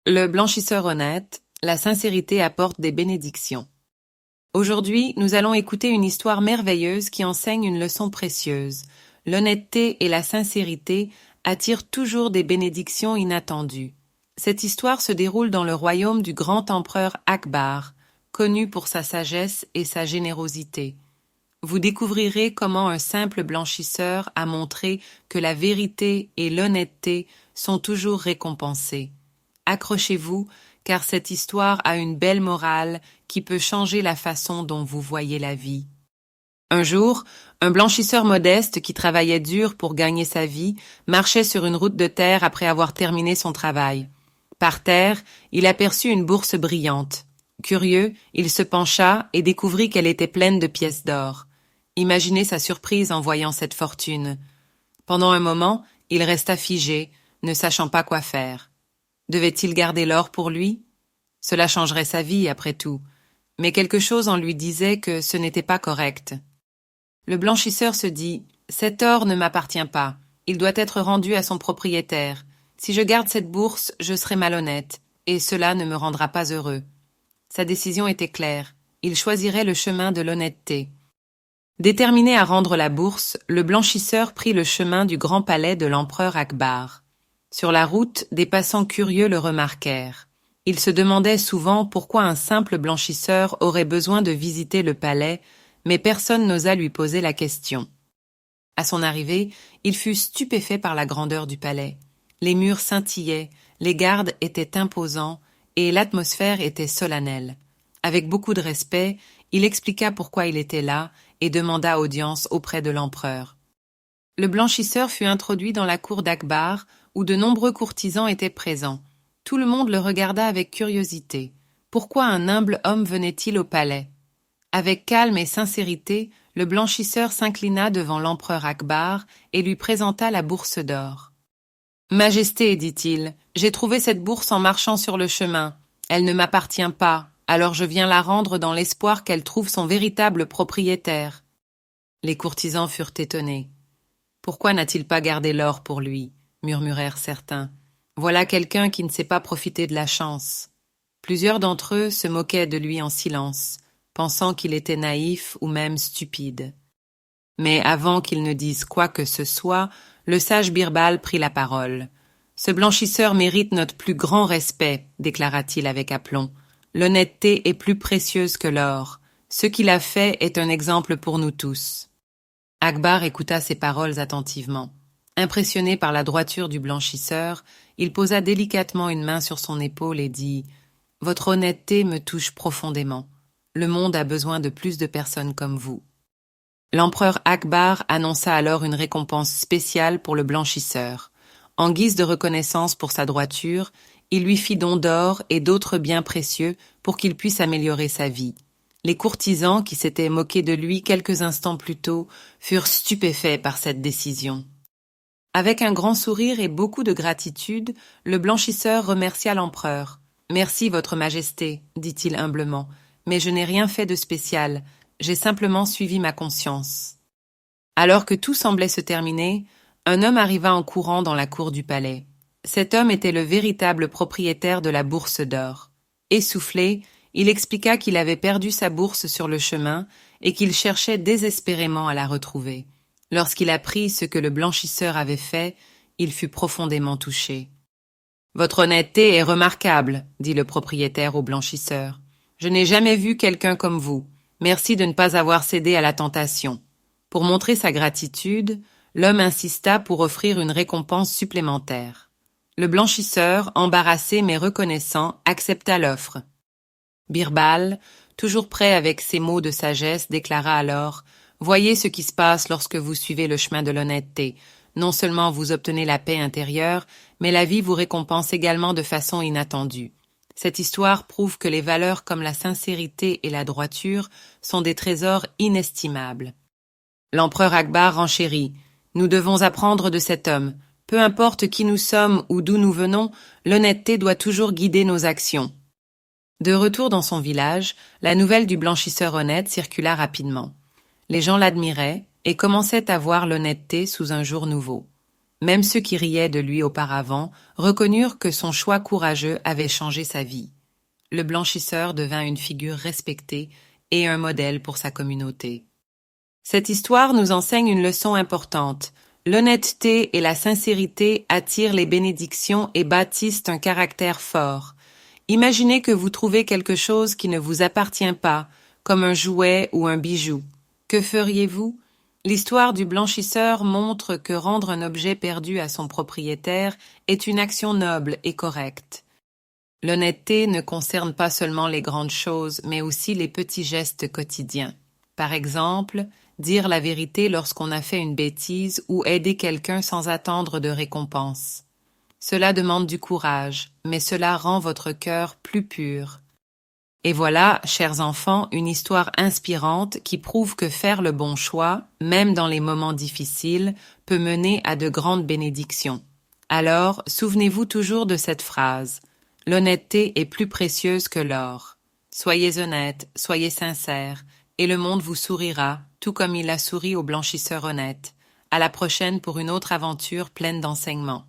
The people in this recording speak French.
Le blanchisseur honnête, la sincérité apporte des bénédictions. Aujourd'hui, nous allons écouter une histoire merveilleuse qui enseigne une leçon précieuse. L'honnêteté et la sincérité attirent toujours des bénédictions inattendues. Cette histoire se déroule dans le royaume du grand empereur Akbar, connu pour sa sagesse et sa générosité. Vous découvrirez comment un simple blanchisseur a montré que la vérité et l'honnêteté sont toujours récompensées. Accrochez-vous, car cette histoire a une belle morale qui peut changer la façon dont vous voyez la vie. Un jour, un blanchisseur modeste qui travaillait dur pour gagner sa vie marchait sur une route de terre après avoir terminé son travail. Par terre, il aperçut une bourse brillante. Curieux, il se pencha et découvrit qu'elle était pleine de pièces d'or. Imaginez sa surprise en voyant cette fortune. Pendant un moment, il resta figé, ne sachant pas quoi faire. Devait-il garder l'or pour lui? Cela changerait sa vie, après tout. Mais quelque chose en lui disait que ce n'était pas correct. Le blanchisseur se dit « Cet or ne m'appartient pas. Il doit être rendu à son propriétaire. Si je garde cette bourse, je serai malhonnête, et cela ne me rendra pas heureux. » Sa décision était claire. Il choisirait le chemin de l'honnêteté. Déterminé à rendre la bourse, le blanchisseur prit le chemin du grand palais de l'empereur Akbar. Sur la route, des passants curieux le remarquèrent. Ils se demandaient souvent pourquoi un simple blanchisseur aurait besoin de visiter le palais, mais personne n'osa lui poser la question. À son arrivée, il fut stupéfait par la grandeur du palais. Les murs scintillaient, les gardes étaient imposants et l'atmosphère était solennelle. Avec beaucoup de respect, il expliqua pourquoi il était là et demanda audience auprès de l'empereur. Le blanchisseur fut introduit dans la cour d'Akbar, où de nombreux courtisans étaient présents. Tout le monde le regarda avec curiosité. Pourquoi un humble homme venait-il au palais? Avec calme et sincérité, le blanchisseur s'inclina devant l'empereur Akbar et lui présenta la bourse d'or. « Majesté, dit-il, j'ai trouvé cette bourse en marchant sur le chemin. Elle ne m'appartient pas, alors je viens la rendre dans l'espoir qu'elle trouve son véritable propriétaire. » Les courtisans furent étonnés. « Pourquoi n'a-t-il pas gardé l'or pour lui ?» murmurèrent certains. « Voilà quelqu'un qui ne sait pas profiter de la chance. » Plusieurs d'entre eux se moquaient de lui en silence, pensant qu'il était naïf ou même stupide. Mais avant qu'il ne dise quoi que ce soit, le sage Birbal prit la parole. « Ce blanchisseur mérite notre plus grand respect, déclara-t-il avec aplomb. L'honnêteté est plus précieuse que l'or. Ce qu'il a fait est un exemple pour nous tous. » Akbar écouta ces paroles attentivement. Impressionné par la droiture du blanchisseur, il posa délicatement une main sur son épaule et dit « Votre honnêteté me touche profondément. Le monde a besoin de plus de personnes comme vous. » L'empereur Akbar annonça alors une récompense spéciale pour le blanchisseur. En guise de reconnaissance pour sa droiture, il lui fit don d'or et d'autres biens précieux pour qu'il puisse améliorer sa vie. Les courtisans, qui s'étaient moqués de lui quelques instants plus tôt, furent stupéfaits par cette décision. Avec un grand sourire et beaucoup de gratitude, le blanchisseur remercia l'empereur. « Merci, votre majesté, dit-il humblement, mais je n'ai rien fait de spécial, j'ai simplement suivi ma conscience. » Alors que tout semblait se terminer, un homme arriva en courant dans la cour du palais. Cet homme était le véritable propriétaire de la bourse d'or. Essoufflé, il expliqua qu'il avait perdu sa bourse sur le chemin et qu'il cherchait désespérément à la retrouver. Lorsqu'il apprit ce que le blanchisseur avait fait, il fut profondément touché. « Votre honnêteté est remarquable, dit le propriétaire au blanchisseur. Je n'ai jamais vu quelqu'un comme vous. Merci de ne pas avoir cédé à la tentation. » Pour montrer sa gratitude, l'homme insista pour offrir une récompense supplémentaire. Le blanchisseur, embarrassé mais reconnaissant, accepta l'offre. Birbal, toujours prêt avec ses mots de sagesse, déclara alors « Voyez ce qui se passe lorsque vous suivez le chemin de l'honnêteté. Non seulement vous obtenez la paix intérieure, mais la vie vous récompense également de façon inattendue. Cette histoire prouve que les valeurs comme la sincérité et la droiture sont des trésors inestimables. » L'empereur Akbar renchérit. « Nous devons apprendre de cet homme. Peu importe qui nous sommes ou d'où nous venons, l'honnêteté doit toujours guider nos actions. » De retour dans son village, la nouvelle du blanchisseur honnête circula rapidement. Les gens l'admiraient et commençaient à voir l'honnêteté sous un jour nouveau. Même ceux qui riaient de lui auparavant reconnurent que son choix courageux avait changé sa vie. Le blanchisseur devint une figure respectée et un modèle pour sa communauté. Cette histoire nous enseigne une leçon importante. L'honnêteté et la sincérité attirent les bénédictions et bâtissent un caractère fort. Imaginez que vous trouvez quelque chose qui ne vous appartient pas, comme un jouet ou un bijou. Que feriez-vous? L'histoire du blanchisseur montre que rendre un objet perdu à son propriétaire est une action noble et correcte. L'honnêteté ne concerne pas seulement les grandes choses, mais aussi les petits gestes quotidiens. Par exemple, dire la vérité lorsqu'on a fait une bêtise ou aider quelqu'un sans attendre de récompense. Cela demande du courage, mais cela rend votre cœur plus pur. Et voilà, chers enfants, une histoire inspirante qui prouve que faire le bon choix, même dans les moments difficiles, peut mener à de grandes bénédictions. Alors, souvenez-vous toujours de cette phrase. L'honnêteté est plus précieuse que l'or. Soyez honnêtes, soyez sincères, et le monde vous sourira, tout comme il a souri au blanchisseur honnête. À la prochaine pour une autre aventure pleine d'enseignements.